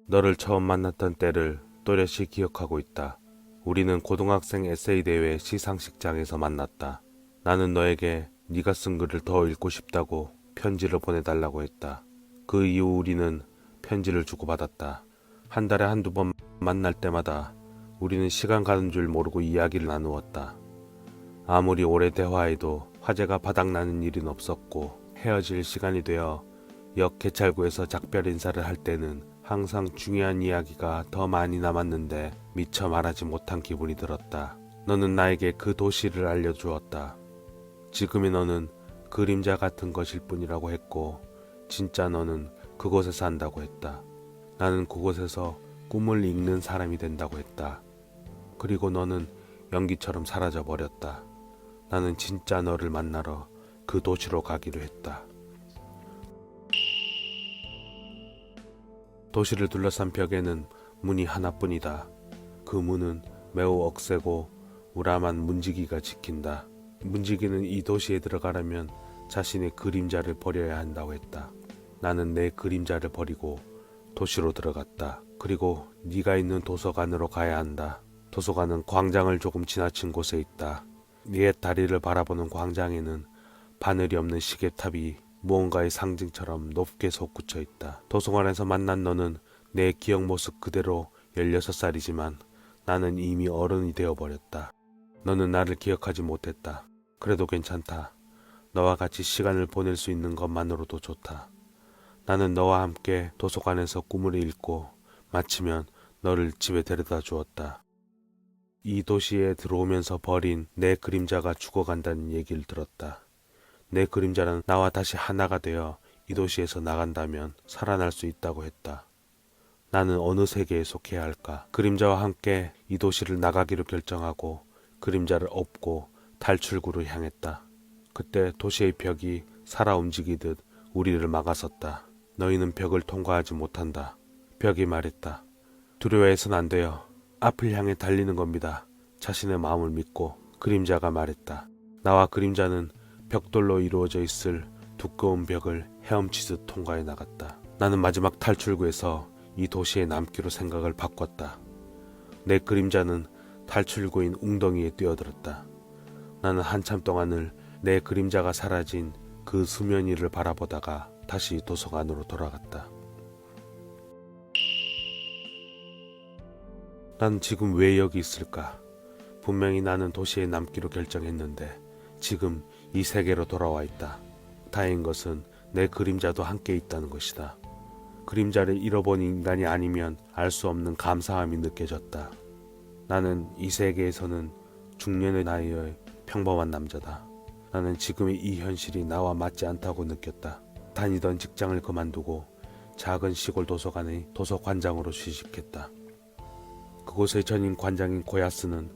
너를 처음 만났던 때를 또렷이 기억하고 있다. 우리는 고등학생 에세이 대회 시상식장에서 만났다. 나는 너에게 네가 쓴 글을 더 읽고 싶다고 편지를 보내달라고 했다. 그 이후 우리는 편지를 주고받았다. 한 달에 한두 번 만날 때마다 우리는 시간 가는 줄 모르고 이야기를 나누었다. 아무리 오래 대화해도 화제가 바닥나는 일은 없었고 헤어질 시간이 되어 역 개찰구에서 작별 인사를 할 때는 항상 중요한 이야기가 더 많이 남았는데 미처 말하지 못한 기분이 들었다. 너는 나에게 그 도시를 알려주었다. 지금의 너는 그림자 같은 것일 뿐이라고 했고 진짜 너는 그곳에 산다고 했다. 나는 그곳에서 꿈을 읽는 사람이 된다고 했다. 그리고 너는 연기처럼 사라져 버렸다. 나는 진짜 너를 만나러 그 도시로 가기로 했다. 도시를 둘러싼 벽에는 문이 하나뿐이다. 그 문은 매우 억세고 우람한 문지기가 지킨다. 문지기는 이 도시에 들어가려면 자신의 그림자를 버려야 한다고 했다. 나는 내 그림자를 버리고 도시로 들어갔다. 그리고 네가 있는 도서관으로 가야 한다. 도서관은 광장을 조금 지나친 곳에 있다. 네 다리를 바라보는 광장에는 바늘이 없는 시계탑이 무언가의 상징처럼 높게 솟구쳐 있다. 도서관에서 만난 너는 내 기억 모습 그대로 16살이지만 나는 이미 어른이 되어버렸다. 너는 나를 기억하지 못했다. 그래도 괜찮다. 너와 같이 시간을 보낼 수 있는 것만으로도 좋다. 나는 너와 함께 도서관에서 꿈을 읽고 마치면 너를 집에 데려다 주었다. 이 도시에 들어오면서 버린 내 그림자가 죽어간다는 얘기를 들었다. 내 그림자는 나와 다시 하나가 되어 이 도시에서 나간다면 살아날 수 있다고 했다. 나는 어느 세계에 속해야 할까? 그림자와 함께 이 도시를 나가기로 결정하고 그림자를 업고 탈출구를 향했다. 그때 도시의 벽이 살아 움직이듯 우리를 막아섰다. 너희는 벽을 통과하지 못한다. 벽이 말했다. 두려워해선 안 돼요. 앞을 향해 달리는 겁니다. 자신의 마음을 믿고. 그림자가 말했다. 나와 그림자는 벽돌로 이루어져 있을 두꺼운 벽을 헤엄치듯 통과해 나갔다. 나는 마지막 탈출구에서 이 도시에 남기로 생각을 바꿨다. 내 그림자는 탈출구인 웅덩이에 뛰어들었다. 나는 한참 동안을 내 그림자가 사라진 그 수면 위를 바라보다가 다시 도서관으로 돌아갔다. 난 지금 왜 여기 있을까? 분명히 나는 도시에 남기로 결정했는데 지금 이 세계로 돌아와 있다. 다행인 것은 내 그림자도 함께 있다는 것이다. 그림자를 잃어본 인간이 아니면 알 수 없는 감사함이 느껴졌다. 나는 이 세계에서는 중년의 나이의 평범한 남자다. 나는 지금의 이 현실이 나와 맞지 않다고 느꼈다. 다니던 직장을 그만두고 작은 시골 도서관의 도서관장으로 취직했다. 그곳의 전임 관장인 고야스는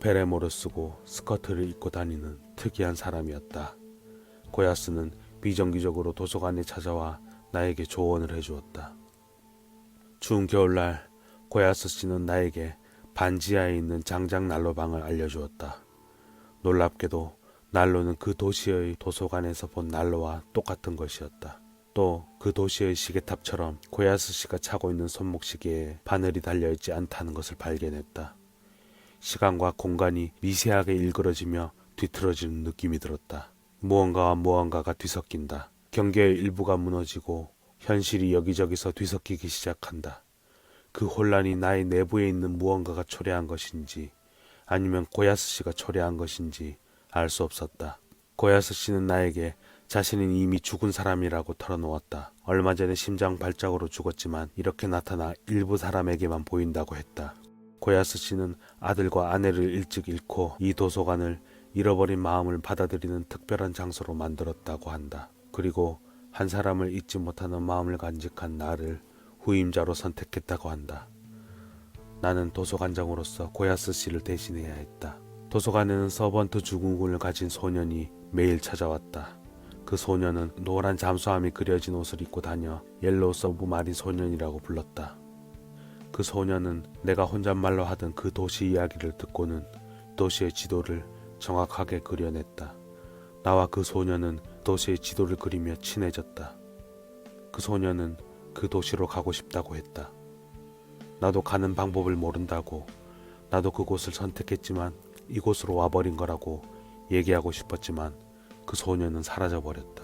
베레모를 쓰고 스커트를 입고 다니는 특이한 사람이었다. 고야스는 비정기적으로 도서관에 찾아와 나에게 조언을 해주었다. 추운 겨울날 고야스 씨는 나에게 반지하에 있는 장작 난로방을 알려주었다. 놀랍게도 난로는 그 도시의 도서관에서 본 난로와 똑같은 것이었다. 또 그 도시의 시계탑처럼 고야스 씨가 차고 있는 손목시계에 바늘이 달려있지 않다는 것을 발견했다. 시간과 공간이 미세하게 일그러지며 뒤틀어지는 느낌이 들었다. 무언가와 무언가가 뒤섞인다. 경계의 일부가 무너지고 현실이 여기저기서 뒤섞이기 시작한다. 그 혼란이 나의 내부에 있는 무언가가 초래한 것인지 아니면 고야스 씨가 초래한 것인지 알 수 없었다. 고야스 씨는 나에게 자신은 이미 죽은 사람이라고 털어놓았다. 얼마 전에 심장 발작으로 죽었지만 이렇게 나타나 일부 사람에게만 보인다고 했다. 고야스 씨는 아들과 아내를 일찍 잃고 이 도서관을 잃어버린 마음을 받아들이는 특별한 장소로 만들었다고 한다. 그리고 한 사람을 잊지 못하는 마음을 간직한 나를 후임자로 선택했다고 한다. 나는 도서관장으로서 고야스 씨를 대신해야 했다. 도서관에는 서번트 증후군을 가진 소년이 매일 찾아왔다. 그 소년은 노란 잠수함이 그려진 옷을 입고 다녀 옐로우 서브마린 소년이라고 불렀다. 그 소년은 내가 혼잣말로 하던 그 도시 이야기를 듣고는 도시의 지도를 정확하게 그려냈다. 나와 그 소년은 도시의 지도를 그리며 친해졌다. 그 소년은 그 도시로 가고 싶다고 했다. 나도 가는 방법을 모른다고, 나도 그곳을 선택했지만 이곳으로 와버린 거라고 얘기하고 싶었지만 그 소녀는 사라져버렸다.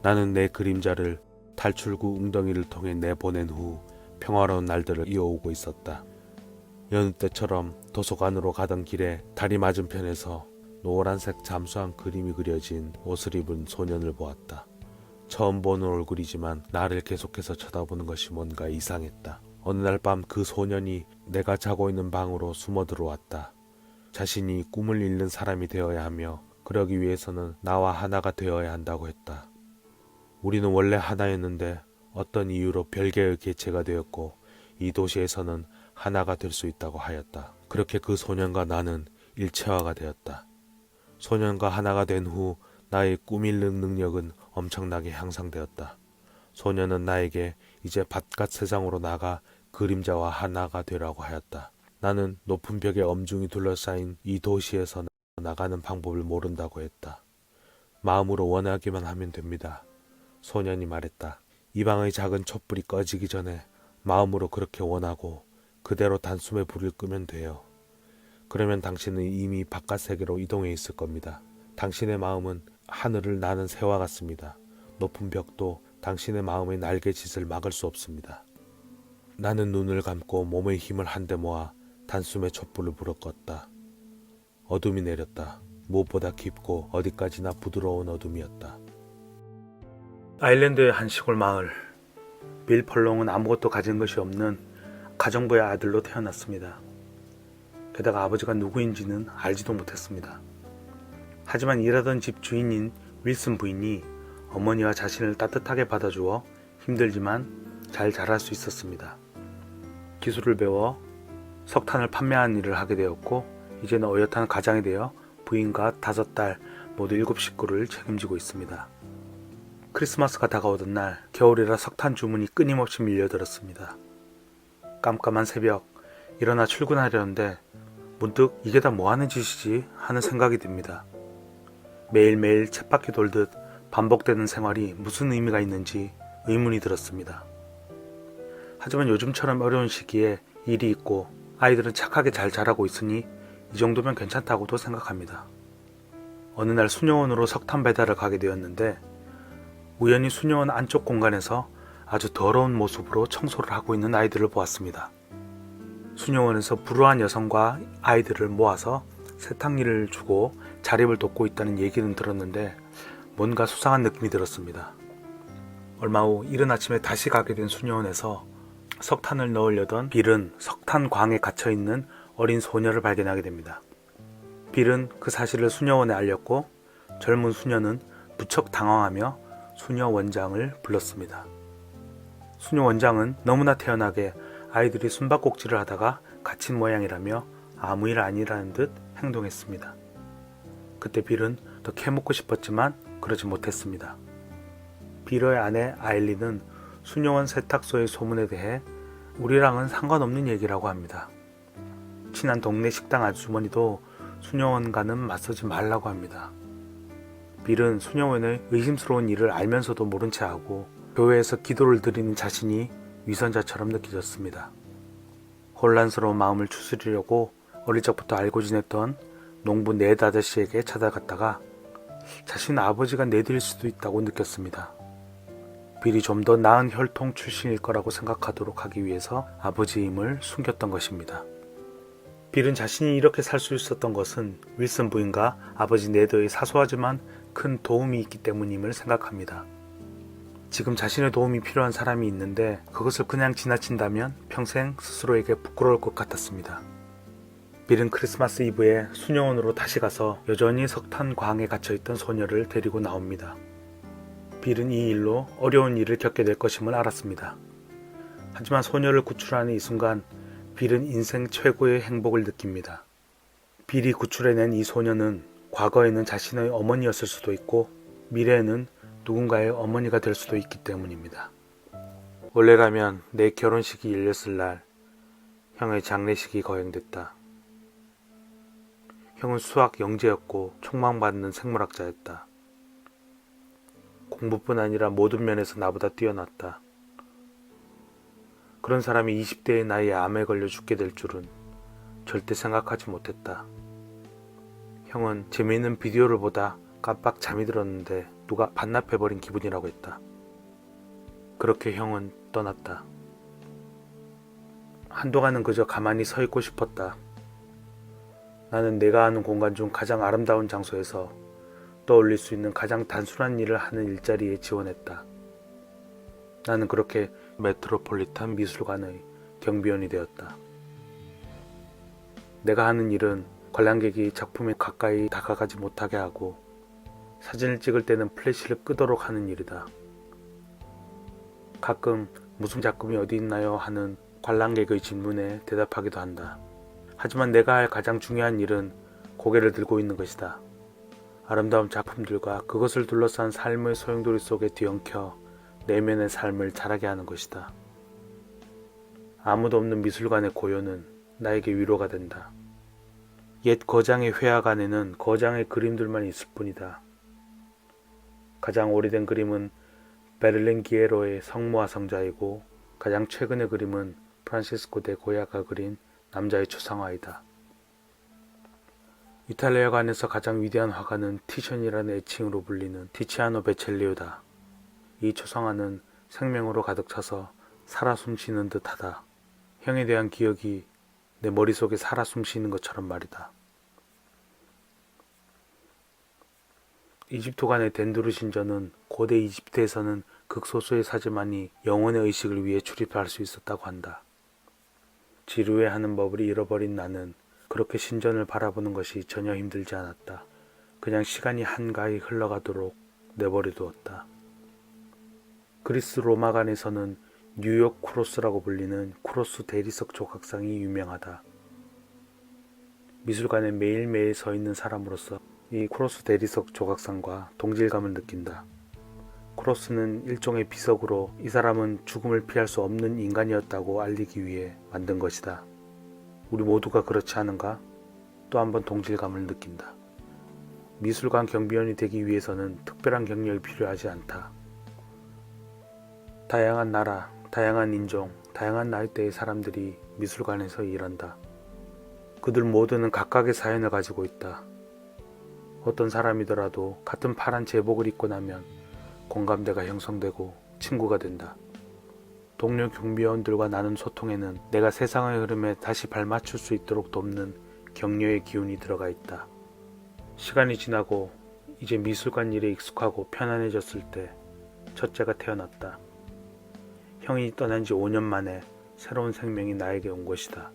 나는 내 그림자를 탈출구 웅덩이를 통해 내보낸 후 평화로운 날들을 이어오고 있었다. 여느 때처럼 도서관으로 가던 길에 다리 맞은편에서 노란색 잠수한 그림이 그려진 옷을 입은 소년을 보았다. 처음 보는 얼굴이지만 나를 계속해서 쳐다보는 것이 뭔가 이상했다. 어느 날 밤 그 소년이 내가 자고 있는 방으로 숨어 들어왔다. 자신이 꿈을 잃는 사람이 되어야 하며 그러기 위해서는 나와 하나가 되어야 한다고 했다. 우리는 원래 하나였는데 어떤 이유로 별개의 개체가 되었고 이 도시에서는 하나가 될 수 있다고 하였다. 그렇게 그 소년과 나는 일체화가 되었다. 소년과 하나가 된 후 나의 꿈 잃는 능력은 엄청나게 향상되었다. 소년은 나에게 이제 바깥 세상으로 나가 그림자와 하나가 되라고 하였다. 나는 높은 벽에 엄중히 둘러싸인 이 도시에서 나가는 방법을 모른다고 했다. 마음으로 원하기만 하면 됩니다. 소년이 말했다. 이 방의 작은 촛불이 꺼지기 전에 마음으로 그렇게 원하고 그대로 단숨에 불을 끄면 돼요. 그러면 당신은 이미 바깥 세계로 이동해 있을 겁니다. 당신의 마음은 하늘을 나는 새와 같습니다. 높은 벽도 당신의 마음의 날개짓을 막을 수 없습니다. 나는 눈을 감고 몸의 힘을 한데 모아 단숨에 촛불을 불어 껐다. 어둠이 내렸다. 무엇보다 깊고 어디까지나 부드러운 어둠이었다. 아일랜드의 한 시골 마을. 빌 펄롱은 아무것도 가진 것이 없는 가정부의 아들로 태어났습니다. 게다가 아버지가 누구인지는 알지도 못했습니다. 하지만 일하던 집 주인인 윌슨 부인이 어머니와 자신을 따뜻하게 받아주어 힘들지만 잘 자랄 수 있었습니다. 기술을 배워 석탄을 판매하는 일을 하게 되었고 이제는 어엿한 가장이 되어 부인과 5딸 모두 7 식구를 책임지고 있습니다. 크리스마스가 다가오던 날 겨울이라 석탄 주문이 끊임없이 밀려들었습니다. 깜깜한 새벽 일어나 출근하려는데 문득 이게 다 뭐하는 짓이지 하는 생각이 듭니다. 매일매일 쳇바퀴 돌듯 반복되는 생활이 무슨 의미가 있는지 의문이 들었습니다. 하지만 요즘처럼 어려운 시기에 일이 있고 아이들은 착하게 잘 자라고 있으니 이 정도면 괜찮다고도 생각합니다. 어느 날 수녀원으로 석탄 배달을 가게 되었는데 우연히 수녀원 안쪽 공간에서 아주 더러운 모습으로 청소를 하고 있는 아이들을 보았습니다. 수녀원에서 불우한 여성과 아이들을 모아서 세탁일을 주고 자립을 돕고 있다는 얘기는 들었는데 뭔가 수상한 느낌이 들었습니다. 얼마 후 이른 아침에 다시 가게 된 수녀원에서 석탄을 넣으려던 빌은 석탄광에 갇혀있는 어린 소녀를 발견하게 됩니다. 빌은 그 사실을 수녀원에 알렸고 젊은 수녀는 무척 당황하며 수녀 원장을 불렀습니다. 수녀 원장은 너무나 태연하게 아이들이 숨바꼭질을 하다가 갇힌 모양이라며 아무 일 아니라는 듯 행동했습니다. 그때 빌은 더 캐묻고 싶었지만 그러지 못했습니다. 빌의 아내 아일린은 수녀원 세탁소의 소문에 대해 우리랑은 상관없는 얘기라고 합니다. 친한 동네 식당 아주머니도 수녀원과는 맞서지 말라고 합니다. 빌은 수녀원의 의심스러운 일을 알면서도 모른 채 하고 교회에서 기도를 드리는 자신이 위선자처럼 느껴졌습니다. 혼란스러운 마음을 추스리려고 어릴 적부터 알고 지냈던 농부 넷 아저씨에게 찾아갔다가 자신은 아버지가 넷일 수도 있다고 느꼈습니다. 빌이 좀 더 나은 혈통 출신일 거라고 생각하도록 하기 위해서 아버지의 힘을 숨겼던 것입니다. 빌은 자신이 이렇게 살 수 있었던 것은 윌슨 부인과 아버지 네더의 사소하지만 큰 도움이 있기 때문임을 생각합니다. 지금 자신의 도움이 필요한 사람이 있는데 그것을 그냥 지나친다면 평생 스스로에게 부끄러울 것 같았습니다. 빌은 크리스마스 이브에 수녀원으로 다시 가서 여전히 석탄광에 갇혀있던 소녀를 데리고 나옵니다. 빌은 이 일로 어려운 일을 겪게 될 것임을 알았습니다. 하지만 소녀를 구출하는 이 순간 빌은 인생 최고의 행복을 느낍니다. 빌이 구출해낸 이 소녀는 과거에는 자신의 어머니였을 수도 있고 미래에는 누군가의 어머니가 될 수도 있기 때문입니다. 원래라면 내 결혼식이 열렸을 날 형의 장례식이 거행됐다. 형은 수학 영재였고 촉망받는 생물학자였다. 공부뿐 아니라 모든 면에서 나보다 뛰어났다. 그런 사람이 20대의 나이에 암에 걸려 죽게 될 줄은 절대 생각하지 못했다. 형은 재미있는 비디오를 보다 깜빡 잠이 들었는데 누가 반납해버린 기분이라고 했다. 그렇게 형은 떠났다. 한동안은 그저 가만히 서 있고 싶었다. 나는 내가 아는 공간 중 가장 아름다운 장소에서 떠올릴 수 있는 가장 단순한 일을 하는 일자리에 지원했다. 나는 그렇게 메트로폴리탄 미술관의 경비원이 되었다. 내가 하는 일은 관람객이 작품에 가까이 다가가지 못하게 하고 사진을 찍을 때는 플래시를 끄도록 하는 일이다. 가끔 무슨 작품이 어디 있나요? 하는 관람객의 질문에 대답하기도 한다. 하지만 내가 할 가장 중요한 일은 고개를 들고 있는 것이다. 아름다운 작품들과 그것을 둘러싼 삶의 소용돌이 속에 뒤엉켜 내면의 삶을 자라게 하는 것이다. 아무도 없는 미술관의 고요는 나에게 위로가 된다. 옛 거장의 회학 안에는 거장의 그림들만 있을 뿐이다. 가장 오래된 그림은 베를린 기에로의 성모와 성자이고 가장 최근의 그림은 프란시스코 데 고야가 그린 남자의 추상화이다. 이탈리아관에서 가장 위대한 화가는 티션이라는 애칭으로 불리는 티치아노 베첼리오다. 이 추상화는 생명으로 가득 차서 살아 숨쉬는 듯하다. 형에 대한 기억이 내 머릿속에 살아 숨쉬는 것처럼 말이다. 이집트관의 덴두르 신전은 고대 이집트에서는 극소수의 사제만이 영혼의 의식을 위해 출입할 수 있었다고 한다. 지루해하는 법을 잃어버린 나는 그렇게 신전을 바라보는 것이 전혀 힘들지 않았다. 그냥 시간이 한가히 흘러가도록 내버려 두었다. 그리스 로마관에서는 뉴욕 쿠로스라고 불리는 쿠로스 대리석 조각상이 유명하다. 미술관에 매일매일 서 있는 사람으로서 이 쿠로스 대리석 조각상과 동질감을 느낀다. 쿠로스는 일종의 비석으로 이 사람은 죽음을 피할 수 없는 인간이었다고 알리기 위해 만든 것이다. 우리 모두가 그렇지 않은가? 또 한 번 동질감을 느낀다. 미술관 경비원이 되기 위해서는 특별한 경력이 필요하지 않다. 다양한 나라, 다양한 인종, 다양한 나이대의 사람들이 미술관에서 일한다. 그들 모두는 각각의 사연을 가지고 있다. 어떤 사람이더라도 같은 파란 제복을 입고 나면 공감대가 형성되고 친구가 된다. 동료 경비원들과 나눈 소통에는 내가 세상의 흐름에 다시 발맞출 수 있도록 돕는 격려의 기운이 들어가 있다. 시간이 지나고 이제 미술관 일에 익숙하고 편안해졌을 때 첫째가 태어났다. 형이 떠난 지 5년 만에 새로운 생명이 나에게 온 것이다.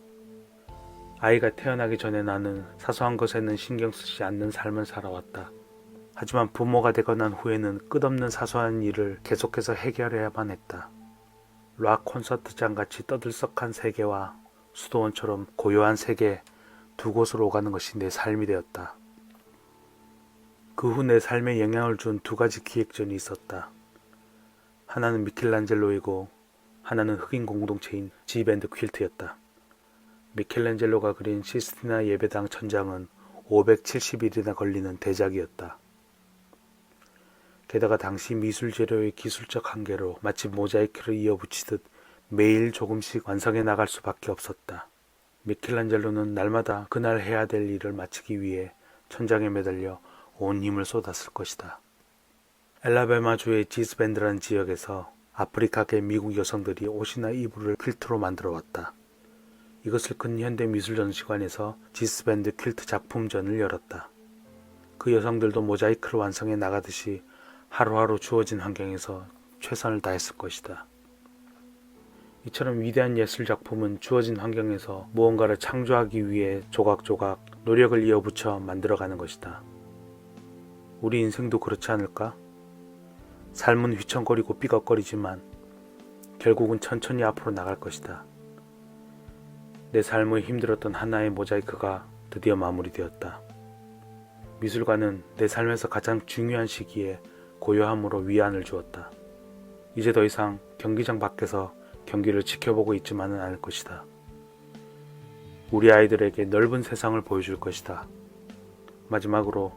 아이가 태어나기 전에 나는 사소한 것에는 신경 쓰지 않는 삶을 살아왔다. 하지만 부모가 되고 난 후에는 끝없는 사소한 일을 계속해서 해결해야만 했다. 락 콘서트장 같이 떠들썩한 세계와 수도원처럼 고요한 세계 두 곳으로 오가는 것이 내 삶이 되었다. 그 후 내 삶에 영향을 준 두 가지 기획전이 있었다. 하나는 미켈란젤로이고 하나는 흑인 공동체인 지밴드 퀼트였다. 미켈란젤로가 그린 시스티나 예배당 천장은 570일이나 걸리는 대작이었다. 게다가 당시 미술 재료의 기술적 한계로 마치 모자이크를 이어붙이듯 매일 조금씩 완성해 나갈 수밖에 없었다. 미켈란젤로는 날마다 그날 해야 될 일을 마치기 위해 천장에 매달려 온 힘을 쏟았을 것이다. 엘라베마주의 지스밴드라는 지역에서 아프리카계 미국 여성들이 옷이나 이불을 퀼트로 만들어 왔다. 이것을 근현대 미술전시관에서 지스밴드 퀼트 작품전을 열었다. 그 여성들도 모자이크를 완성해 나가듯이 하루하루 주어진 환경에서 최선을 다했을 것이다. 이처럼 위대한 예술작품은 주어진 환경에서 무언가를 창조하기 위해 조각조각 노력을 이어붙여 만들어가는 것이다. 우리 인생도 그렇지 않을까? 삶은 휘청거리고 삐걱거리지만 결국은 천천히 앞으로 나갈 것이다. 내 삶의 힘들었던 하나의 모자이크가 드디어 마무리되었다. 미술관은 내 삶에서 가장 중요한 시기에 고요함으로 위안을 주었다. 이제 더 이상 경기장 밖에서 경기를 지켜보고 있지만은 않을 것이다. 우리 아이들에게 넓은 세상을 보여줄 것이다. 마지막으로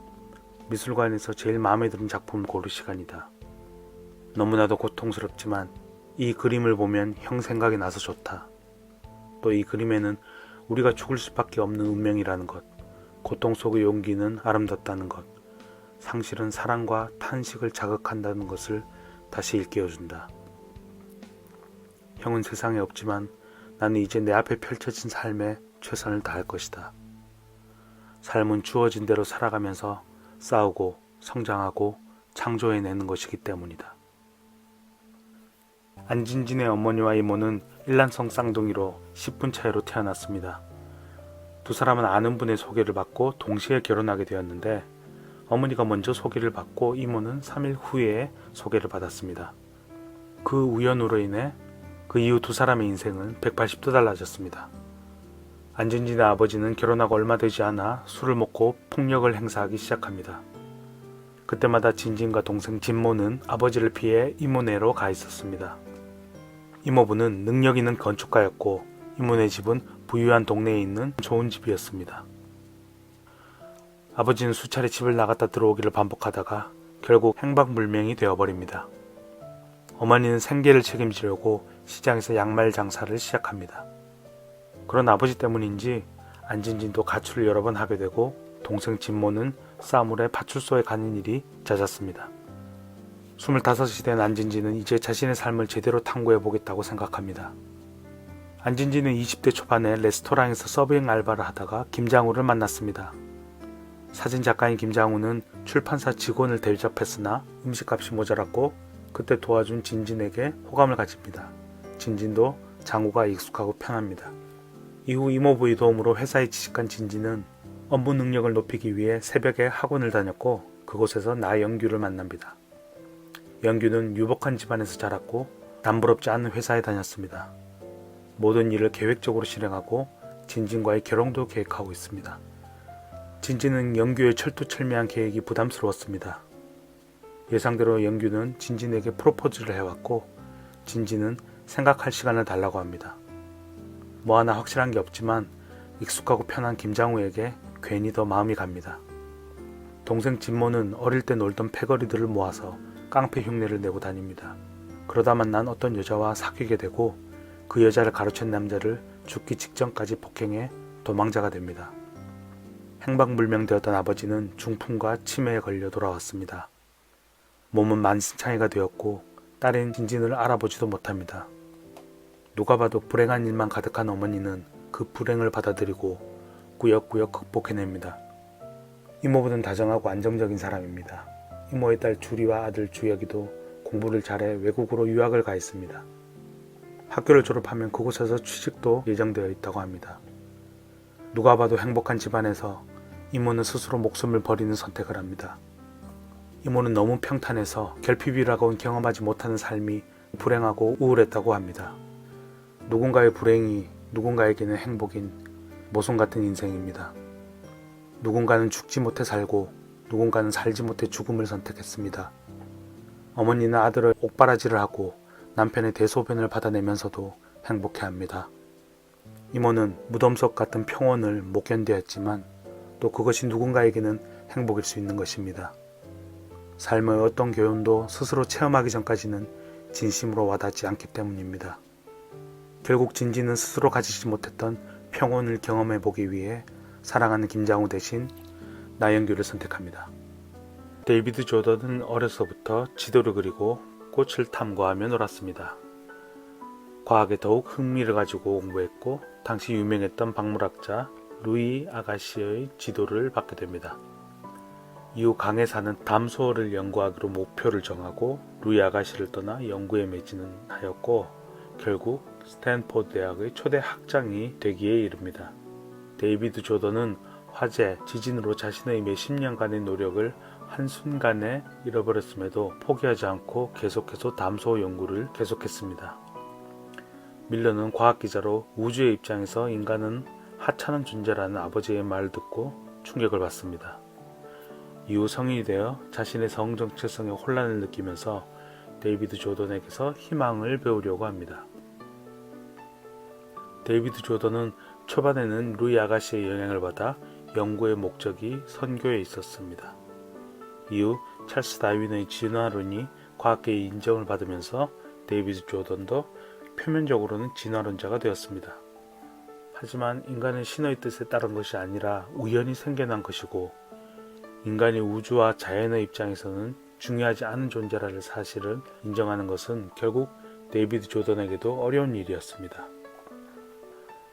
미술관에서 제일 마음에 드는 작품을 고를 시간이다. 너무나도 고통스럽지만 이 그림을 보면 형 생각이 나서 좋다. 또 이 그림에는 우리가 죽을 수밖에 없는 운명이라는 것, 고통 속의 용기는 아름답다는 것, 상실은 사랑과 탄식을 자극한다는 것을 다시 일깨워준다. 형은 세상에 없지만 나는 이제 내 앞에 펼쳐진 삶에 최선을 다할 것이다. 삶은 주어진 대로 살아가면서 싸우고 성장하고 창조해내는 것이기 때문이다. 안진진의 어머니와 이모는 일란성 쌍둥이로 10분 차이로 태어났습니다. 두 사람은 아는 분의 소개를 받고 동시에 결혼하게 되었는데 어머니가 먼저 소개를 받고 이모는 3일 후에 소개를 받았습니다. 그 우연으로 인해 그 이후 두 사람의 인생은 180도 달라졌습니다. 안진진의 아버지는 결혼하고 얼마 되지 않아 술을 먹고 폭력을 행사하기 시작합니다. 그때마다 진진과 동생 진모는 아버지를 피해 이모네로 가 있었습니다. 이모부는 능력 있는 건축가였고 이모네 집은 부유한 동네에 있는 좋은 집이었습니다. 아버지는 수차례 집을 나갔다 들어오기를 반복하다가 결국 행방불명이 되어버립니다. 어머니는 생계를 책임지려고 시장에서 양말 장사를 시작합니다. 그런 아버지 때문인지 안진진도 가출을 여러 번 하게 되고 동생 진모는 싸물에 파출소에 가는 일이 잦았습니다. 25이 된 안진진은 이제 자신의 삶을 제대로 탐구해보겠다고 생각합니다. 안진진은 20대 초반에 레스토랑에서 서빙 알바를 하다가 김장우를 만났습니다. 사진작가인 김장우는 출판사 직원을 대접했으나 음식값이 모자랐고 그때 도와준 진진에게 호감을 가집니다. 진진도 장우가 익숙하고 편합니다. 이후 이모부의 도움으로 회사에 취직한 진진은 업무 능력을 높이기 위해 새벽에 학원을 다녔고 그곳에서 나영규를 만납니다. 영규는 유복한 집안에서 자랐고 남부럽지 않은 회사에 다녔습니다. 모든 일을 계획적으로 실행하고 진진과의 결혼도 계획하고 있습니다. 진진은 영규의 철두철미한 계획이 부담스러웠습니다. 예상대로 영규는 진진에게 프로포즈를 해왔고 진진은 생각할 시간을 달라고 합니다. 뭐 하나 확실한 게 없지만 익숙하고 편한 김장우에게 괜히 더 마음이 갑니다. 동생 진모는 어릴 때 놀던 패거리들을 모아서 깡패 흉내를 내고 다닙니다. 그러다 만난 어떤 여자와 사귀게 되고 그 여자를 가로챈 남자를 죽기 직전까지 폭행해 도망자가 됩니다. 행방불명되었던 아버지는 중풍과 치매에 걸려 돌아왔습니다. 몸은 만신창이가 되었고 딸인 진진을 알아보지도 못합니다. 누가 봐도 불행한 일만 가득한 어머니는 그 불행을 받아들이고 꾸역꾸역 극복해냅니다. 이모부는 다정하고 안정적인 사람입니다. 이모의 딸 주리와 아들 주혁이도 공부를 잘해 외국으로 유학을 가 있습니다. 학교를 졸업하면 그곳에서 취직도 예정되어 있다고 합니다. 누가 봐도 행복한 집안에서 이모는 스스로 목숨을 버리는 선택을 합니다. 이모는 너무 평탄해서 결핍이라고는 경험하지 못하는 삶이 불행하고 우울했다고 합니다. 누군가의 불행이 누군가에게는 행복인 모순 같은 인생입니다. 누군가는 죽지 못해 살고 누군가는 살지 못해 죽음을 선택했습니다. 어머니는 아들을 옥바라지를 하고 남편의 대소변을 받아내면서도 행복해합니다. 이모는 무덤 속 같은 평온을 못 견뎌했지만 또 그것이 누군가에게는 행복일 수 있는 것입니다. 삶의 어떤 교훈도 스스로 체험하기 전까지는 진심으로 와닿지 않기 때문입니다. 결국 진진은 스스로 가지지 못했던 평온을 경험해보기 위해 사랑하는 김장우 대신 나영규를 선택합니다. 데이비드 조던은 어려서부터 지도를 그리고 꽃을 탐구하며 놀았습니다. 과학에 더욱 흥미를 가지고 공부했고 당시 유명했던 박물학자 루이 아가시의 지도를 받게 됩니다. 이후 강에 사는 담소어를 연구하기로 목표를 정하고 루이 아가시를 떠나 연구에 매진은 하였고 결국 스탠포드 대학의 초대 학장이 되기에 이릅니다. 데이비드 조던은 화재, 지진으로 자신의 몇십 년간의 노력을 한순간에 잃어버렸음에도 포기하지 않고 계속해서 담소 연구를 계속했습니다. 밀러는 과학기자로 우주의 입장에서 인간은 하찮은 존재라는 아버지의 말을 듣고 충격을 받습니다. 이후 성인이 되어 자신의 성 정체성에 혼란을 느끼면서 데이비드 조던에게서 희망을 배우려고 합니다. 데이비드 조던은 초반에는 루이 아가씨의 영향을 받아 연구의 목적이 선교에 있었습니다. 이후 찰스 다윈의 진화론이 과학계의 인정을 받으면서 데이비드 조던도 표면적으로는 진화론자가 되었습니다. 하지만 인간은 신의 뜻에 따른 것이 아니라 우연히 생겨난 것이고 인간이 우주와 자연의 입장에서는 중요하지 않은 존재라는 사실을 인정하는 것은 결국 데이비드 조던에게도 어려운 일이었습니다.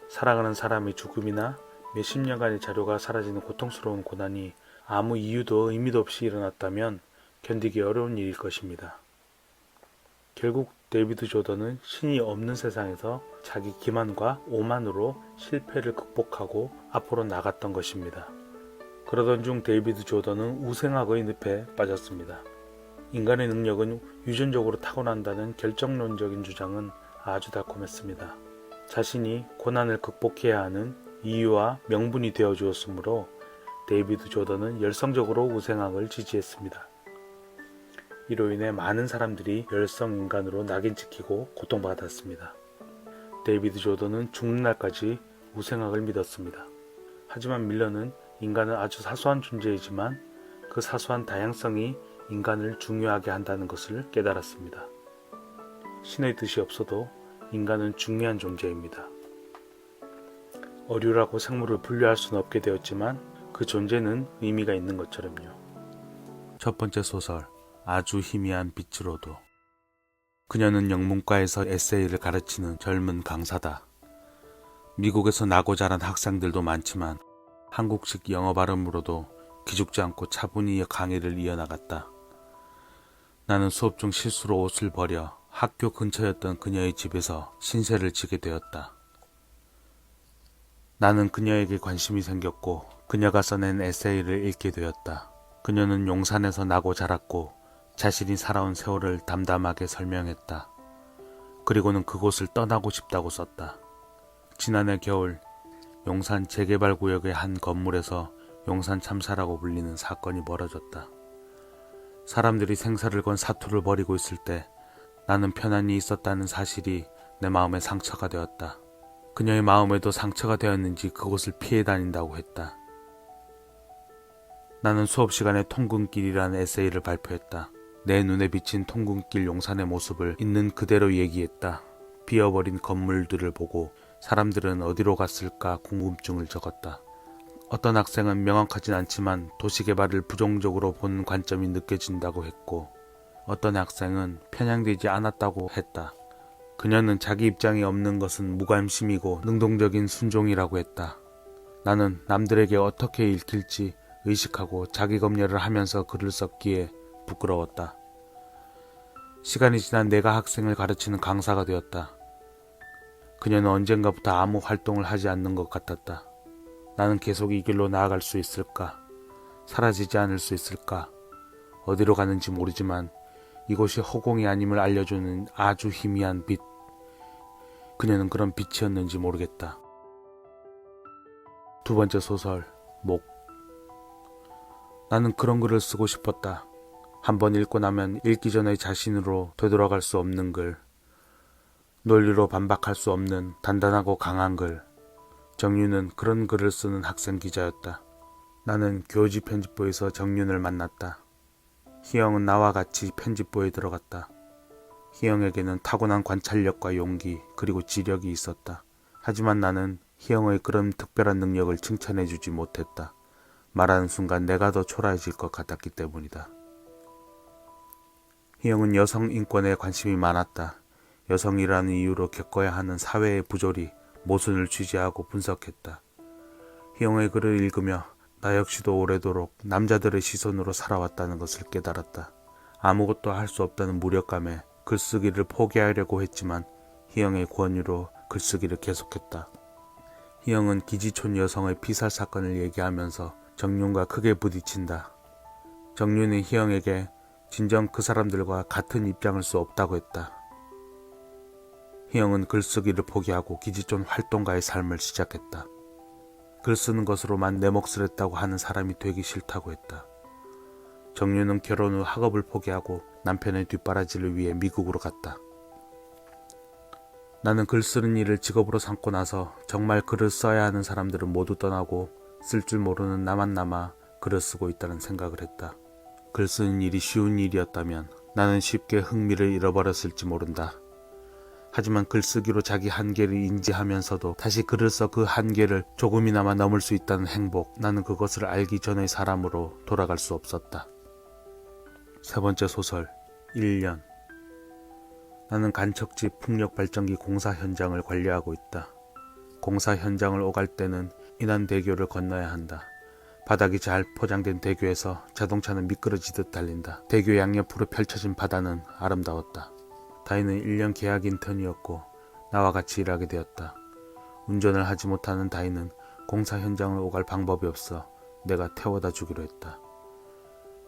살아가는 사람의 죽음이나 몇십 년간의 자료가 사라지는 고통스러운 고난이 아무 이유도 의미도 없이 일어났다면 견디기 어려운 일일 것입니다. 결국 데이비드 조던은 신이 없는 세상에서 자기 기만과 오만으로 실패를 극복하고 앞으로 나갔던 것입니다. 그러던 중 데이비드 조던은 우생학의 늪에 빠졌습니다. 인간의 능력은 유전적으로 타고난다는 결정론적인 주장은 아주 달콤했습니다. 자신이 고난을 극복해야 하는 이유와 명분이 되어 주었으므로 데이비드 조던은 열성적으로 우생학을 지지했습니다. 이로 인해 많은 사람들이 열성 인간으로 낙인 찍히고 고통받았습니다. 데이비드 조던은 죽는 날까지 우생학을 믿었습니다. 하지만 밀러는 인간은 아주 사소한 존재이지만 그 사소한 다양성이 인간을 중요하게 한다는 것을 깨달았습니다. 신의 뜻이 없어도 인간은 중요한 존재입니다. 어류라고 생물을 분류할 수는 없게 되었지만 그 존재는 의미가 있는 것처럼요. 첫 번째 소설, 아주 희미한 빛으로도. 그녀는 영문과에서 에세이를 가르치는 젊은 강사다. 미국에서 나고 자란 학생들도 많지만 한국식 영어 발음으로도 기죽지 않고 차분히 강의를 이어나갔다. 나는 수업 중 실수로 옷을 버려 학교 근처였던 그녀의 집에서 신세를 지게 되었다. 나는 그녀에게 관심이 생겼고 그녀가 써낸 에세이를 읽게 되었다. 그녀는 용산에서 나고 자랐고 자신이 살아온 세월을 담담하게 설명했다. 그리고는 그곳을 떠나고 싶다고 썼다. 지난해 겨울 용산 재개발구역의 한 건물에서 용산 참사라고 불리는 사건이 벌어졌다. 사람들이 생사를 건 사투를 벌이고 있을 때 나는 편안히 있었다는 사실이 내 마음에 상처가 되었다. 그녀의 마음에도 상처가 되었는지 그곳을 피해 다닌다고 했다. 나는 수업 시간에 통근길이라는 에세이를 발표했다. 내 눈에 비친 통근길 용산의 모습을 있는 그대로 얘기했다. 비어버린 건물들을 보고 사람들은 어디로 갔을까 궁금증을 적었다. 어떤 학생은 명확하진 않지만 도시개발을 부정적으로 본 관점이 느껴진다고 했고 어떤 학생은 편향되지 않았다고 했다. 그녀는 자기 입장이 없는 것은 무관심이고 능동적인 순종이라고 했다. 나는 남들에게 어떻게 읽힐지 의식하고 자기 검열을 하면서 글을 썼기에 부끄러웠다. 시간이 지난 내가 학생을 가르치는 강사가 되었다. 그녀는 언젠가부터 아무 활동을 하지 않는 것 같았다. 나는 계속 이 길로 나아갈 수 있을까? 사라지지 않을 수 있을까? 어디로 가는지 모르지만 이곳이 허공이 아님을 알려주는 아주 희미한 빛. 그녀는 그런 빛이었는지 모르겠다. 두 번째 소설, 목. 나는 그런 글을 쓰고 싶었다. 한번 읽고 나면 읽기 전의 자신으로 되돌아갈 수 없는 글. 논리로 반박할 수 없는 단단하고 강한 글. 정윤은 그런 글을 쓰는 학생 기자였다. 나는 교지 편집부에서 정윤을 만났다. 희영은 나와 같이 편집부에 들어갔다. 희영에게는 타고난 관찰력과 용기 그리고 지력이 있었다. 하지만 나는 희영의 그런 특별한 능력을 칭찬해주지 못했다. 말하는 순간 내가 더 초라해질 것 같았기 때문이다. 희영은 여성 인권에 관심이 많았다. 여성이라는 이유로 겪어야 하는 사회의 부조리, 모순을 취재하고 분석했다. 희영의 글을 읽으며 나 역시도 오래도록 남자들의 시선으로 살아왔다는 것을 깨달았다. 아무것도 할 수 없다는 무력감에 글쓰기를 포기하려고 했지만 희영의 권유로 글쓰기를 계속했다. 희영은 기지촌 여성의 피살 사건을 얘기하면서 정윤과 크게 부딪힌다. 정윤은 희영에게 진정 그 사람들과 같은 입장일 수 없다고 했다. 희영은 글쓰기를 포기하고 기지촌 활동가의 삶을 시작했다. 글쓰는 것으로만 내 몫을 했다고 하는 사람이 되기 싫다고 했다. 정윤은 결혼 후 학업을 포기하고 남편의 뒷바라지를 위해 미국으로 갔다. 나는 글쓰는 일을 직업으로 삼고 나서 정말 글을 써야 하는 사람들은 모두 떠나고 쓸 줄 모르는 나만 남아 글을 쓰고 있다는 생각을 했다. 글쓰는 일이 쉬운 일이었다면 나는 쉽게 흥미를 잃어버렸을지 모른다. 하지만 글쓰기로 자기 한계를 인지하면서도 다시 글을 써 그 한계를 조금이나마 넘을 수 있다는 행복, 나는 그것을 알기 전의 사람으로 돌아갈 수 없었다. 세 번째 소설, 1년. 나는 간척지 풍력발전기 공사 현장을 관리하고 있다. 공사 현장을 오갈 때는 인안대교를 건너야 한다. 바닥이 잘 포장된 대교에서 자동차는 미끄러지듯 달린다. 대교 양옆으로 펼쳐진 바다는 아름다웠다. 다희는 1년 계약 인턴이었고 나와 같이 일하게 되었다. 운전을 하지 못하는 다희는 공사 현장을 오갈 방법이 없어 내가 태워다 주기로 했다.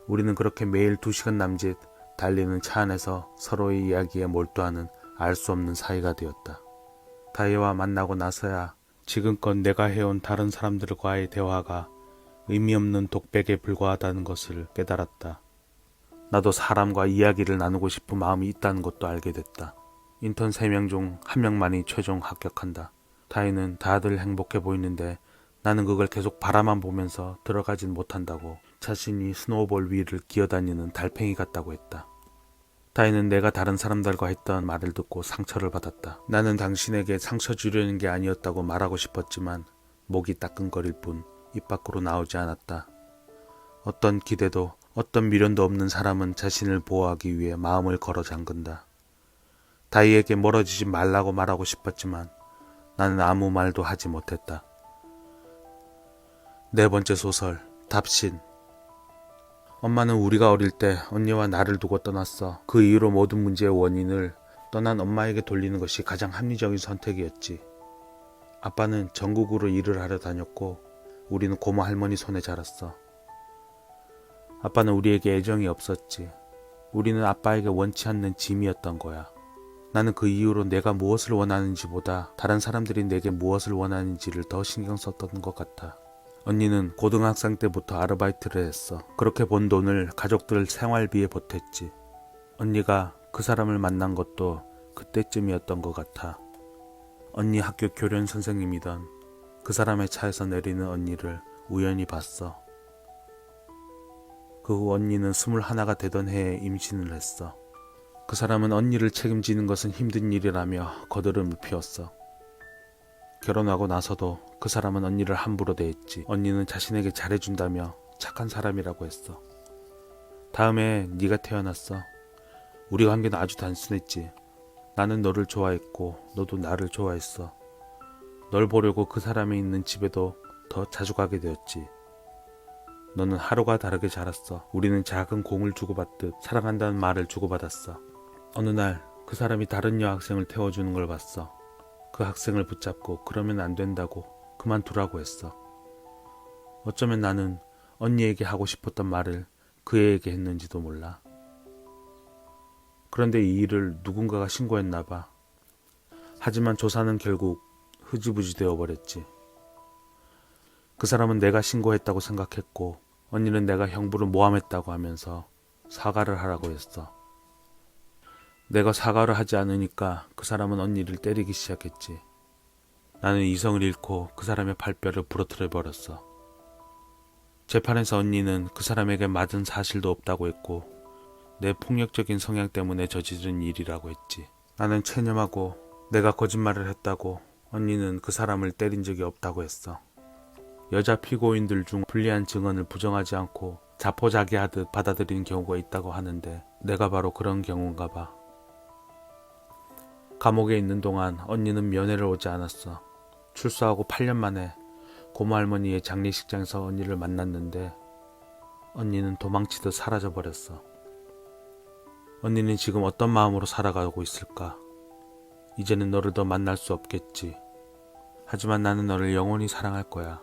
우리는 그렇게 매일 2시간 남짓 달리는 차 안에서 서로의 이야기에 몰두하는 알 수 없는 사이가 되었다. 다희와 만나고 나서야 지금껏 내가 해온 다른 사람들과의 대화가 의미 없는 독백에 불과하다는 것을 깨달았다. 나도 사람과 이야기를 나누고 싶은 마음이 있다는 것도 알게 됐다. 인턴 3명 중 1명만이 최종 합격한다. 다희는 다들 행복해 보이는데 나는 그걸 계속 바라만 보면서 들어가진 못한다고 자신이 스노우볼 위를 기어다니는 달팽이 같다고 했다. 다희는 내가 다른 사람들과 했던 말을 듣고 상처를 받았다. 나는 당신에게 상처 주려는 게 아니었다고 말하고 싶었지만 목이 따끔거릴 뿐 입 밖으로 나오지 않았다. 어떤 기대도 어떤 미련도 없는 사람은 자신을 보호하기 위해 마음을 걸어 잠근다. 다희에게 멀어지지 말라고 말하고 싶었지만 나는 아무 말도 하지 못했다. 네 번째 소설, 답신. 엄마는 우리가 어릴 때 언니와 나를 두고 떠났어. 그 이후로 모든 문제의 원인을 떠난 엄마에게 돌리는 것이 가장 합리적인 선택이었지. 아빠는 전국으로 일을 하러 다녔고 우리는 고모 할머니 손에 자랐어. 아빠는 우리에게 애정이 없었지. 우리는 아빠에게 원치 않는 짐이었던 거야. 나는 그 이후로 내가 무엇을 원하는지보다 다른 사람들이 내게 무엇을 원하는지를 더 신경 썼던 것 같아. 언니는 고등학생 때부터 아르바이트를 했어. 그렇게 번 돈을 가족들 생활비에 보탰지. 언니가 그 사람을 만난 것도 그때쯤이었던 것 같아. 언니 학교 교련 선생님이던 그 사람의 차에서 내리는 언니를 우연히 봤어. 그 후 언니는 21가 되던 해에 임신을 했어. 그 사람은 언니를 책임지는 것은 힘든 일이라며 거드름을 피웠어. 결혼하고 나서도 그 사람은 언니를 함부로 대했지. 언니는 자신에게 잘해준다며 착한 사람이라고 했어. 다음에 네가 태어났어. 우리 관계는 아주 단순했지. 나는 너를 좋아했고 너도 나를 좋아했어. 널 보려고 그 사람이 있는 집에도 더 자주 가게 되었지. 너는 하루가 다르게 자랐어. 우리는 작은 공을 주고받듯 사랑한다는 말을 주고받았어. 어느 날 그 사람이 다른 여학생을 태워주는 걸 봤어. 그 학생을 붙잡고 그러면 안 된다고 그만두라고 했어. 어쩌면 나는 언니에게 하고 싶었던 말을 그 애에게 했는지도 몰라. 그런데 이 일을 누군가가 신고했나 봐. 하지만 조사는 결국 흐지부지 되어버렸지. 그 사람은 내가 신고했다고 생각했고 언니는 내가 형부를 모함했다고 하면서 사과를 하라고 했어. 내가 사과를 하지 않으니까 그 사람은 언니를 때리기 시작했지. 나는 이성을 잃고 그 사람의 발뼈를 부러뜨려 버렸어. 재판에서 언니는 그 사람에게 맞은 사실도 없다고 했고 내 폭력적인 성향 때문에 저지른 일이라고 했지. 나는 체념하고 내가 거짓말을 했다고 언니는 그 사람을 때린 적이 없다고 했어. 여자 피고인들 중 불리한 증언을 부정하지 않고 자포자기하듯 받아들이는 경우가 있다고 하는데 내가 바로 그런 경우인가 봐. 감옥에 있는 동안 언니는 면회를 오지 않았어. 출소하고 8년 만에 고모 할머니의 장례식장에서 언니를 만났는데 언니는 도망치듯 사라져버렸어. 언니는 지금 어떤 마음으로 살아가고 있을까? 이제는 너를 더 만날 수 없겠지. 하지만 나는 너를 영원히 사랑할 거야.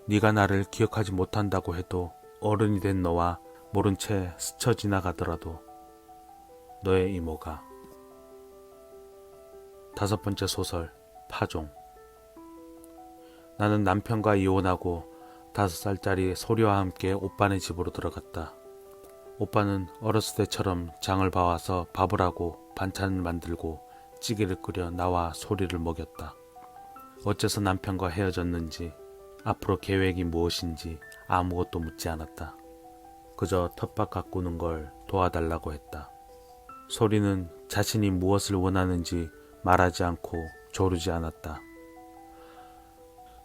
네가 나를 기억하지 못한다고 해도 어른이 된 너와 모른 채 스쳐 지나가더라도 너의 이모가. 5번째 소설, 파종. 나는 남편과 이혼하고 5살짜리 소리와 함께 오빠네 집으로 들어갔다. 오빠는 어렸을 때처럼 장을 봐와서 밥을 하고 반찬을 만들고 찌개를 끓여 나와 소리를 먹였다. 어째서 남편과 헤어졌는지 앞으로 계획이 무엇인지 아무것도 묻지 않았다. 그저 텃밭 가꾸는 걸 도와달라고 했다. 소리는 자신이 무엇을 원하는지 말하지 않고 조르지 않았다.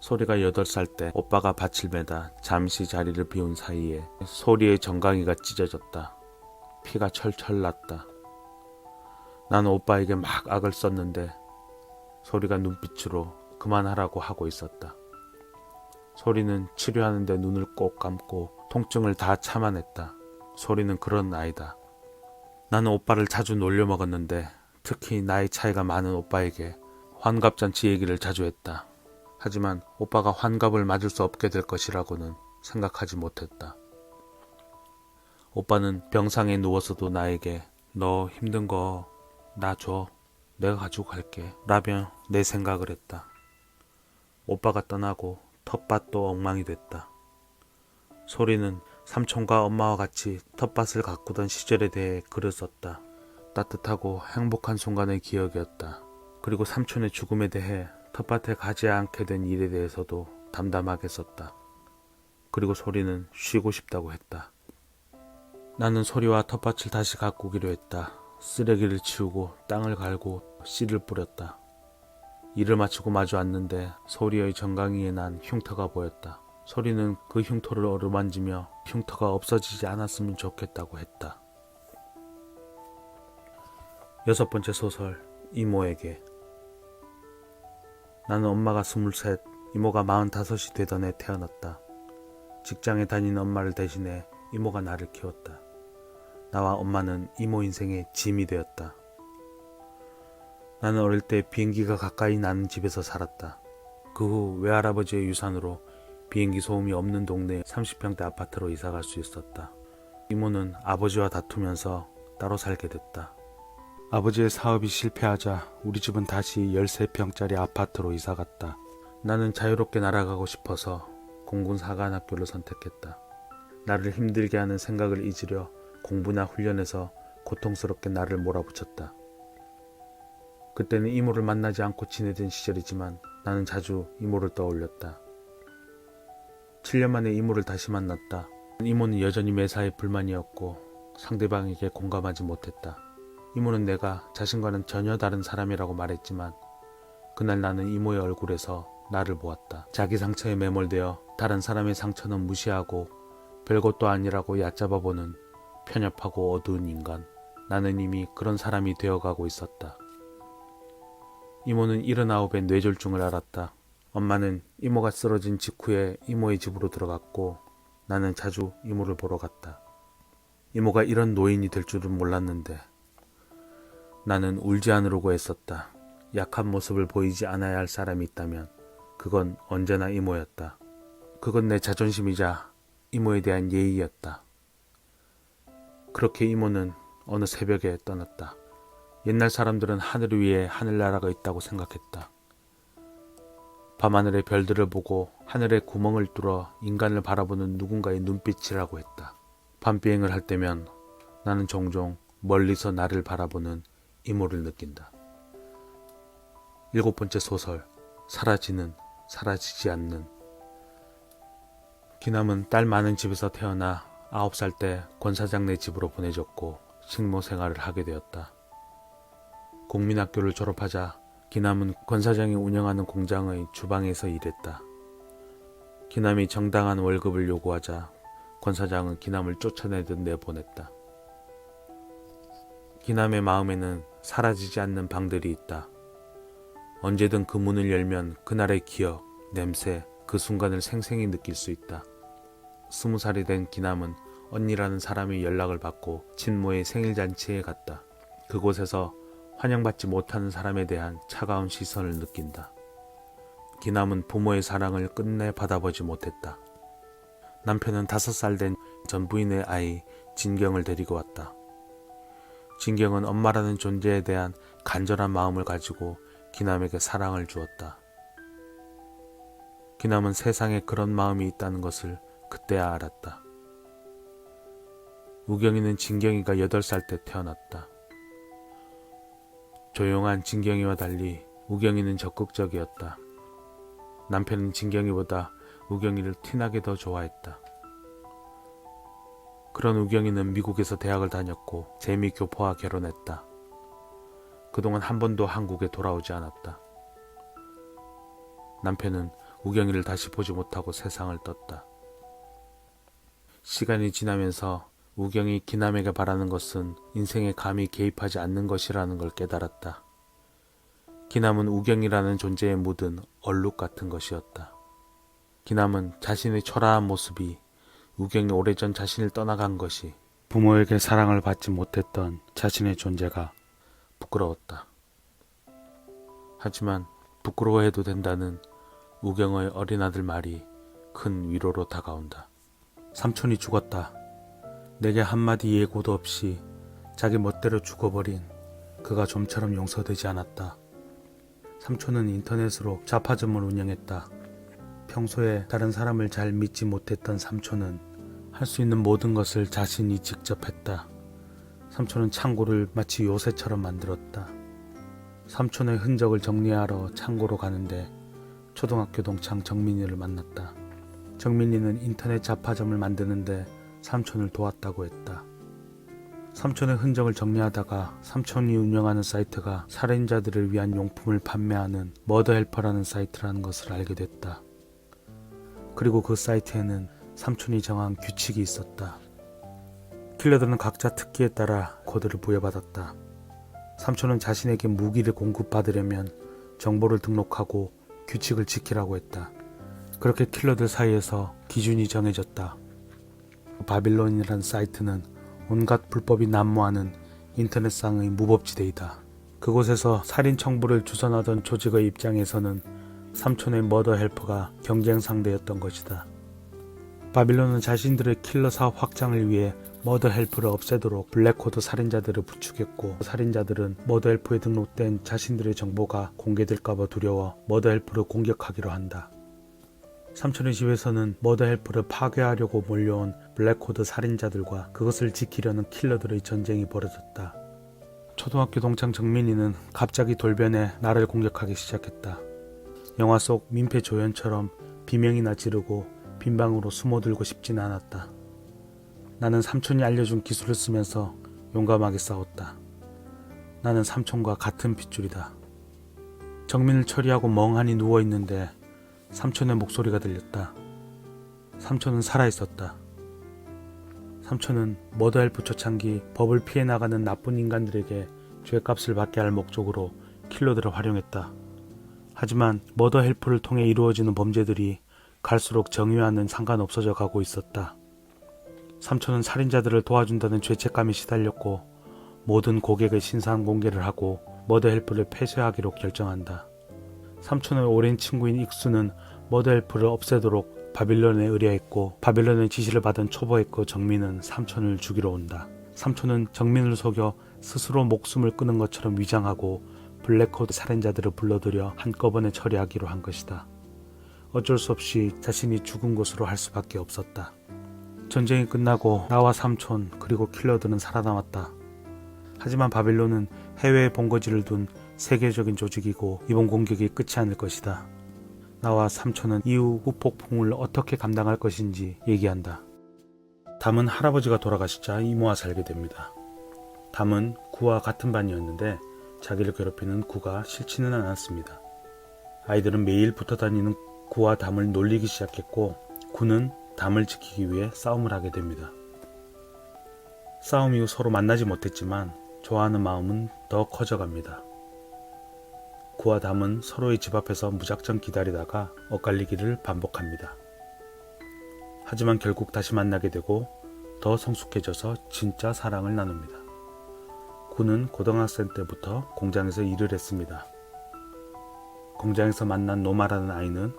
소리가 8살 때 오빠가 밭을 매다 잠시 자리를 비운 사이에 소리의 정강이가 찢어졌다. 피가 철철 났다. 나는 오빠에게 막 악을 썼는데 소리가 눈빛으로 그만하라고 하고 있었다. 소리는 치료하는데 눈을 꼭 감고 통증을 다 참아냈다. 소리는 그런 아이다. 나는 오빠를 자주 놀려먹었는데 특히 나이 차이가 많은 오빠에게 환갑잔치 얘기를 자주 했다. 하지만 오빠가 환갑을 맞을 수 없게 될 것이라고는 생각하지 못했다. 오빠는 병상에 누워서도 나에게 너 힘든 거 나 줘. 내가 가지고 갈게. 라며 내 생각을 했다. 오빠가 떠나고 텃밭도 엉망이 됐다. 소리는 삼촌과 엄마와 같이 텃밭을 가꾸던 시절에 대해 글을 썼다. 따뜻하고 행복한 순간의 기억이었다. 그리고 삼촌의 죽음에 대해 텃밭에 가지 않게 된 일에 대해서도 담담하게 썼다. 그리고 소리는 쉬고 싶다고 했다. 나는 소리와 텃밭을 다시 가꾸기로 했다. 쓰레기를 치우고 땅을 갈고 씨를 뿌렸다. 일을 마치고 마주 앉는데 소리의 정강이에 난 흉터가 보였다. 소리는 그 흉터를 어루만지며 흉터가 없어지지 않았으면 좋겠다고 했다. 6번째 소설, 이모에게. 나는 엄마가 23, 이모가 45이 되던 해 태어났다. 직장에 다니는 엄마를 대신해 이모가 나를 키웠다. 나와 엄마는 이모 인생의 짐이 되었다. 나는 어릴 때 비행기가 가까이 나는 집에서 살았다. 그 후 외할아버지의 유산으로 비행기 소음이 없는 동네 30평대 아파트로 이사갈 수 있었다. 이모는 아버지와 다투면서 따로 살게 됐다. 아버지의 사업이 실패하자 우리 집은 다시 13평짜리 아파트로 이사갔다. 나는 자유롭게 날아가고 싶어서 공군사관학교를 선택했다. 나를 힘들게 하는 생각을 잊으려 공부나 훈련에서 고통스럽게 나를 몰아붙였다. 그때는 이모를 만나지 않고 지내던 시절이지만 나는 자주 이모를 떠올렸다. 7년 만에 이모를 다시 만났다. 이모는 여전히 매사에 불만이었고 상대방에게 공감하지 못했다. 이모는 내가 자신과는 전혀 다른 사람이라고 말했지만 그날 나는 이모의 얼굴에서 나를 보았다. 자기 상처에 매몰되어 다른 사람의 상처는 무시하고 별것도 아니라고 얕잡아보는 편협하고 어두운 인간. 나는 이미 그런 사람이 되어가고 있었다. 이모는 79에 뇌졸중을 앓았다. 엄마는 이모가 쓰러진 직후에 이모의 집으로 들어갔고 나는 자주 이모를 보러 갔다. 이모가 이런 노인이 될 줄은 몰랐는데 나는 울지 않으려고 애썼다. 약한 모습을 보이지 않아야 할 사람이 있다면 그건 언제나 이모였다. 그건 내 자존심이자 이모에 대한 예의였다. 그렇게 이모는 어느 새벽에 떠났다. 옛날 사람들은 하늘 위에 하늘나라가 있다고 생각했다. 밤하늘의 별들을 보고 하늘에 구멍을 뚫어 인간을 바라보는 누군가의 눈빛이라고 했다. 밤비행을 할 때면 나는 종종 멀리서 나를 바라보는 이모를 느낀다. 7번째 소설, 사라지는, 사라지지 않는. 기남은 딸 많은 집에서 태어나 9살 때 권사장네 집으로 보내졌고 식모 생활을 하게 되었다. 국민학교를 졸업하자 기남은 권사장이 운영하는 공장의 주방에서 일했다. 기남이 정당한 월급을 요구하자 권사장은 기남을 쫓아내듯 내보냈다. 기남의 마음에는 사라지지 않는 방들이 있다. 언제든 그 문을 열면 그날의 기억, 냄새, 그 순간을 생생히 느낄 수 있다. 20살이 된 기남은 언니라는 사람이 연락을 받고 친모의 생일잔치에 갔다. 그곳에서 환영받지 못하는 사람에 대한 차가운 시선을 느낀다. 기남은 부모의 사랑을 끝내 받아보지 못했다. 남편은 5살 된 전 부인의 아이 진경을 데리고 왔다. 진경은 엄마라는 존재에 대한 간절한 마음을 가지고 기남에게 사랑을 주었다. 기남은 세상에 그런 마음이 있다는 것을 그때야 알았다. 우경이는 진경이가 8살 때 태어났다. 조용한 진경이와 달리 우경이는 적극적이었다. 남편은 진경이보다 우경이를 티나게 더 좋아했다. 그런 우경이는 미국에서 대학을 다녔고 재미교포와 결혼했다. 그동안 한 번도 한국에 돌아오지 않았다. 남편은 우경이를 다시 보지 못하고 세상을 떴다. 시간이 지나면서 우경이 기남에게 바라는 것은 인생에 감히 개입하지 않는 것이라는 걸 깨달았다. 기남은 우경이라는 존재에 묻은 얼룩 같은 것이었다. 기남은 자신의 초라한 모습이 우경이 오래전 자신을 떠나간 것이 부모에게 사랑을 받지 못했던 자신의 존재가 부끄러웠다. 하지만 부끄러워해도 된다는 우경의 어린 아들 말이 큰 위로로 다가온다. 삼촌이 죽었다. 내게 한마디 예고도 없이 자기 멋대로 죽어버린 그가 좀처럼 용서되지 않았다. 삼촌은 인터넷으로 잡화점을 운영했다. 평소에 다른 사람을 잘 믿지 못했던 삼촌은 할 수 있는 모든 것을 자신이 직접 했다. 삼촌은 창고를 마치 요새처럼 만들었다. 삼촌의 흔적을 정리하러 창고로 가는데 초등학교 동창 정민이를 만났다. 정민이는 인터넷 잡화점을 만드는데 삼촌을 도왔다고 했다. 삼촌의 흔적을 정리하다가 삼촌이 운영하는 사이트가 살인자들을 위한 용품을 판매하는 머더헬퍼라는 사이트라는 것을 알게 됐다. 그리고 그 사이트에는 삼촌이 정한 규칙이 있었다. 킬러들은 각자 특기에 따라 코드를 부여받았다. 삼촌은 자신에게 무기를 공급받으려면 정보를 등록하고 규칙을 지키라고 했다. 그렇게 킬러들 사이에서 기준이 정해졌다. 바빌론이라는 사이트는 온갖 불법이 난무하는 인터넷상의 무법지대이다. 그곳에서 살인 청부를 주선하던 조직의 입장에서는 삼촌의 머더 헬퍼가 경쟁 상대였던 것이다. 바빌론은 자신들의 킬러 사업 확장을 위해 머더 헬프를 없애도록 블랙코드 살인자들을 부추겼고, 살인자들은 머더 헬프에 등록된 자신들의 정보가 공개될까봐 두려워 머더 헬프를 공격하기로 한다. 삼촌의 집에서는 머더 헬프를 파괴하려고 몰려온 블랙코드 살인자들과 그것을 지키려는 킬러들의 전쟁이 벌어졌다. 초등학교 동창 정민이는 갑자기 돌변해 나를 공격하기 시작했다. 영화 속 민폐 조연처럼 비명이나 지르고 빈방으로 숨어들고 싶지는 않았다. 나는 삼촌이 알려준 기술을 쓰면서 용감하게 싸웠다. 나는 삼촌과 같은 핏줄이다. 정민을 처리하고 멍하니 누워있는데 삼촌의 목소리가 들렸다. 삼촌은 살아있었다. 삼촌은 머더헬프 초창기 법을 피해 나가는 나쁜 인간들에게 죄값을 받게 할 목적으로 킬러들을 활용했다. 하지만 머더헬프를 통해 이루어지는 범죄들이 갈수록 정의와는 상관없어져 가고 있었다. 삼촌은 살인자들을 도와준다는 죄책감에 시달렸고 모든 고객의 신상 공개를 하고 머더헬프를 폐쇄하기로 결정한다. 삼촌의 오랜 친구인 익수는 머더헬프를 없애도록 바빌론에 의뢰했고, 바빌론의 지시를 받은 초보했고 정민은 삼촌을 죽이러 온다. 삼촌은 정민을 속여 스스로 목숨을 끊은 것처럼 위장하고 블랙코드 살인자들을 불러들여 한꺼번에 처리하기로 한 것이다. 어쩔 수 없이 자신이 죽은 것으로 할 수밖에 없었다. 전쟁이 끝나고 나와 삼촌 그리고 킬러들은 살아남았다. 하지만 바빌론은 해외에 본거지를 둔 세계적인 조직이고 이번 공격이 끝이 아닐 것이다. 나와 삼촌은 이후 후폭풍을 어떻게 감당할 것인지 얘기한다. 담은 할아버지가 돌아가시자 이모와 살게 됩니다. 담은 구와 같은 반이었는데 자기를 괴롭히는 구가 싫지는 않았습니다. 아이들은 매일 붙어 다니는 구와 담을 놀리기 시작했고, 구는 담을 지키기 위해 싸움을 하게 됩니다. 싸움 이후 서로 만나지 못했지만 좋아하는 마음은 더 커져갑니다. 구와 담은 서로의 집 앞에서 무작정 기다리다가 엇갈리기를 반복합니다. 하지만 결국 다시 만나게 되고 더 성숙해져서 진짜 사랑을 나눕니다. 구는 고등학생 때부터 공장에서 일을 했습니다. 공장에서 만난 노마라는 아이는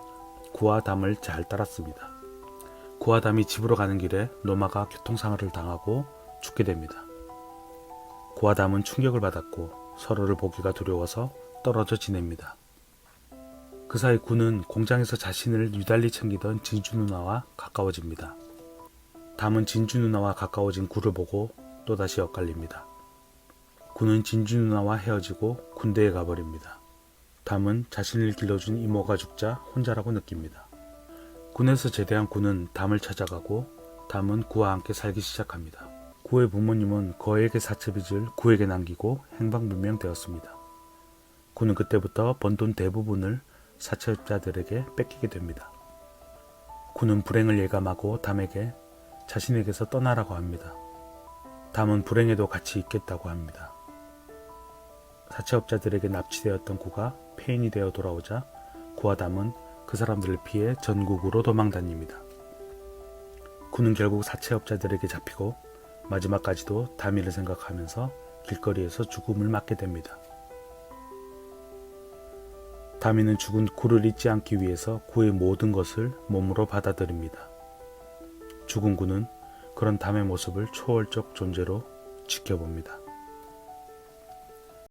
구와 담을 잘 따랐습니다. 구와 담이 집으로 가는 길에 노마가 교통사고를 당하고 죽게 됩니다. 구와 담은 충격을 받았고 서로를 보기가 두려워서 떨어져 지냅니다. 그 사이 구는 공장에서 자신을 유달리 챙기던 진주 누나와 가까워집니다. 담은 진주 누나와 가까워진 구를 보고 또다시 엇갈립니다. 구는 진주 누나와 헤어지고 군대에 가버립니다. 담은 자신을 길러준 이모가 죽자 혼자라고 느낍니다. 군에서 제대한 구는 담을 찾아가고 담은 구와 함께 살기 시작합니다. 구의 부모님은 거액의 사채빚을 구에게 남기고 행방불명되었습니다. 구는 그때부터 번 돈 대부분을 사채업자들에게 뺏기게 됩니다. 구는 불행을 예감하고 담에게 자신에게서 떠나라고 합니다. 담은 불행에도 같이 있겠다고 합니다. 사채업자들에게 납치되었던 구가 폐인이 되어 돌아오자 구와 담은 그 사람들을 피해 전국으로 도망다닙니다. 구는 결국 사채업자들에게 잡히고 마지막까지도 담이를 생각하면서 길거리에서 죽음을 맞게 됩니다. 다미는 죽은 구를 잊지 않기 위해서 구의 모든 것을 몸으로 받아들입니다. 죽은 구는 그런 담의 모습을 초월적 존재로 지켜봅니다.